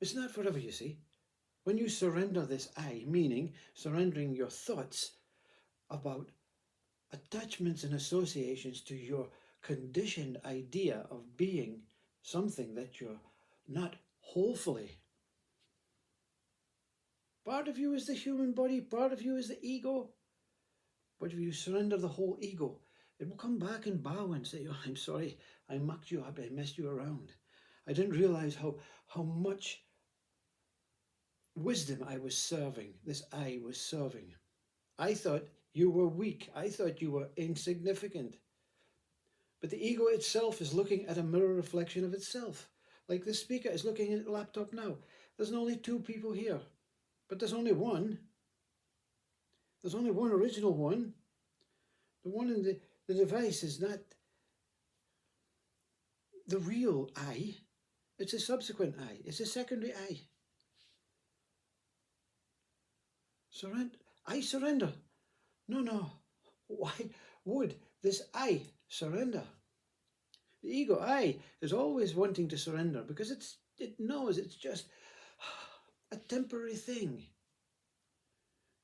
It's not forever, you see. When you surrender this I, meaning surrendering your thoughts about attachments and associations to your conditioned idea of being something that you're not wholefully. Part of you is the human body, part of you is the ego. But if you surrender the whole ego, it will come back and bow and say, oh, I'm sorry, I mucked you up, I messed you around. I didn't realize how much wisdom I was serving, this I was serving. I thought you were weak. I thought you were insignificant. But the ego itself is looking at a mirror reflection of itself. Like this speaker is looking at the laptop now. There's only two people here, but there's only one. There's only one original one. The one in the device is not the real I. It's a subsequent I. It's a secondary I. I surrender. No. Why would this I surrender? The ego I is always wanting to surrender because it knows it's just a temporary thing.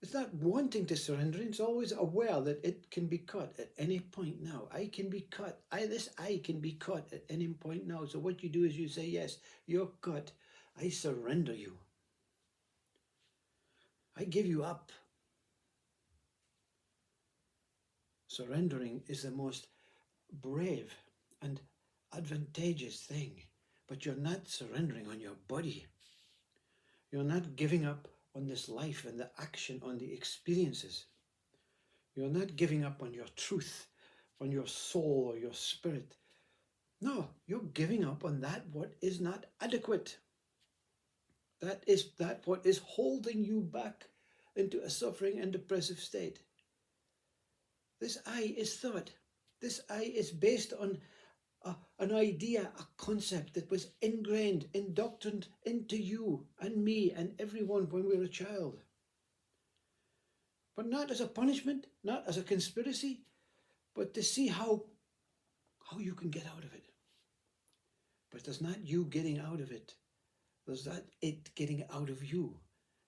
It's not wanting to surrender, it's always aware that it can be cut at any point now. I can be cut. This I can be cut at any point now. So what you do is you say, yes, you're cut. I surrender you. I give you up. Surrendering is the most brave and advantageous thing, but you're not surrendering on your body. You're not giving up on this life and the action on the experiences. You're not giving up on your truth, on your soul or your spirit. No, you're giving up on that what is not adequate. That what is holding you back into a suffering and depressive state. This I is thought. This I is based on an idea, a concept that was ingrained, indoctrined into you and me and everyone when we were a child. But not as a punishment, not as a conspiracy, but to see how you can get out of it. But there's not you getting out of it. There's not it getting out of you.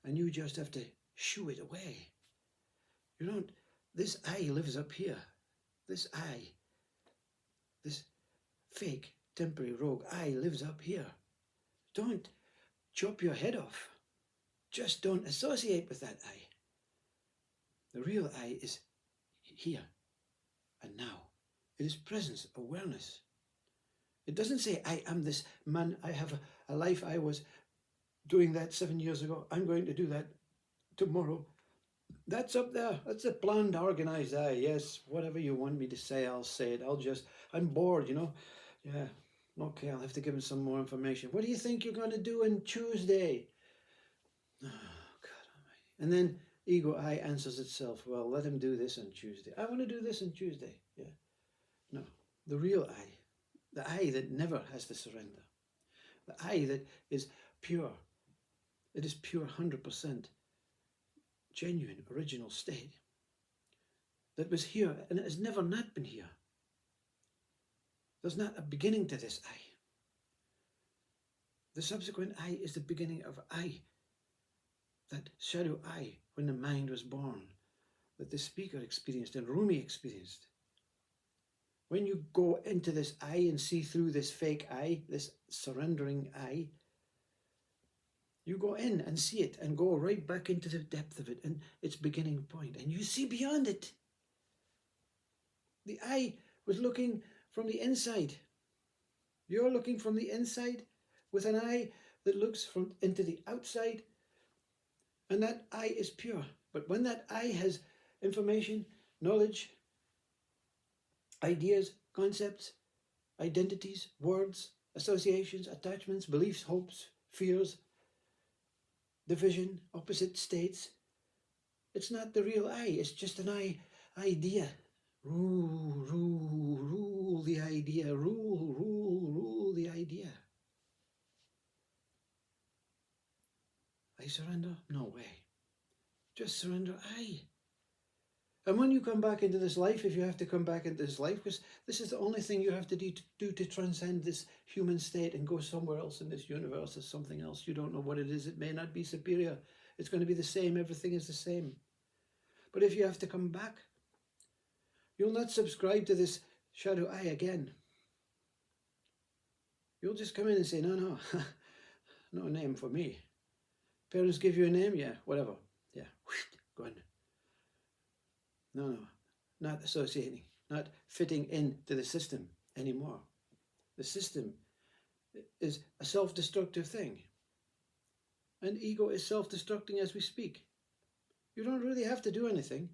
And you just have to shoo it away. You don't, this I lives up here. This I, this fake, temporary rogue I lives up here. Don't chop your head off. Just don't associate with that I. The real I is here and now. It is presence, awareness. It doesn't say, I am this man, I have a life, I was doing that 7 years ago, I'm going to do that tomorrow. That's up there. That's a planned, organized I. Yes, whatever you want me to say, I'll say it. I'm bored, you know. Yeah, okay, I'll have to give him some more information. What do you think you're going to do on Tuesday? Oh, God almighty. And then ego I answers itself, well, let him do this on Tuesday. I want to do this on Tuesday. Yeah. No, the real I, the I that never has to surrender, the I that is pure. It is pure 100%. Genuine, original state that was here and it has never not been here. There's not a beginning to this I. The subsequent I is the beginning of I, that shadow I when the mind was born, that the speaker experienced and Rumi experienced. When you go into this I and see through this fake I, this surrendering I, you go in and see it and go right back into the depth of it and its beginning point, and you see beyond it. The I was looking from the inside. You're looking from the inside with an eye that looks from into the outside, and that eye is pure. But when that eye has information, knowledge, ideas, concepts, identities, words, associations, attachments, beliefs, hopes, fears, division, opposite states, it's not the real I, it's just an idea. Rule the idea, rule the idea. I surrender? No way. Just surrender I. And when you come back into this life, if you have to come back into this life, because this is the only thing you have to do to transcend this human state and go somewhere else in this universe as something else. You don't know what it is. It may not be superior. It's going to be the same. Everything is the same. But if you have to come back, you'll not subscribe to this shadow I again. You'll just come in and say, no, no name for me. Parents give you a name, yeah, whatever. Yeah, go on. No, not associating, not fitting into the system anymore. The system is a self-destructive thing. And ego is self-destructing as we speak. You don't really have to do anything.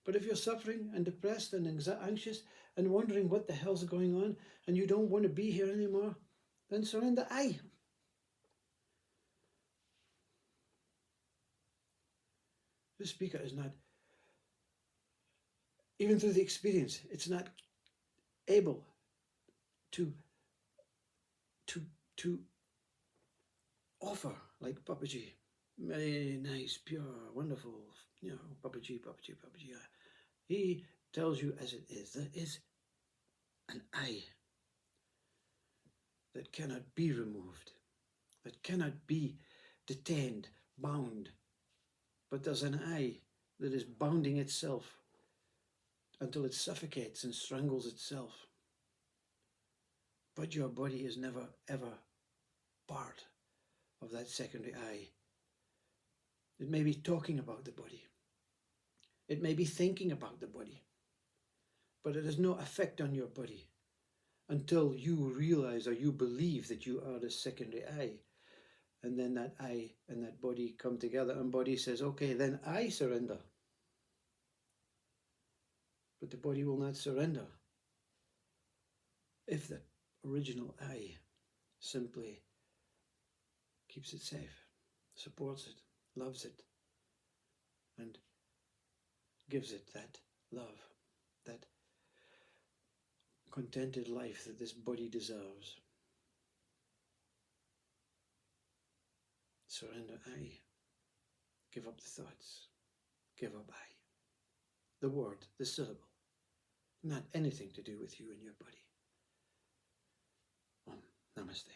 But if you're suffering and depressed and anxious and wondering what the hell's going on and you don't want to be here anymore, then surrender I. The speaker is not, even through the experience, it's not able to offer like Papaji, very nice, pure, wonderful, Papaji. He tells you as it is. There is an I that cannot be removed, that cannot be detained, bound. But there's an I that is bounding itself until it suffocates and strangles itself. But your body is never, ever part of that secondary I. It may be talking about the body. It may be thinking about the body. But it has no effect on your body until you realize or you believe that you are the secondary I. And then that I and that body come together, and body says, okay, then I surrender. But the body will not surrender if the original I simply keeps it safe, supports it, loves it, and gives it that love, that contented life that this body deserves. Surrender I. Give up the thoughts. Give up I. The word, the syllable. Not anything to do with you and your body. Namaste.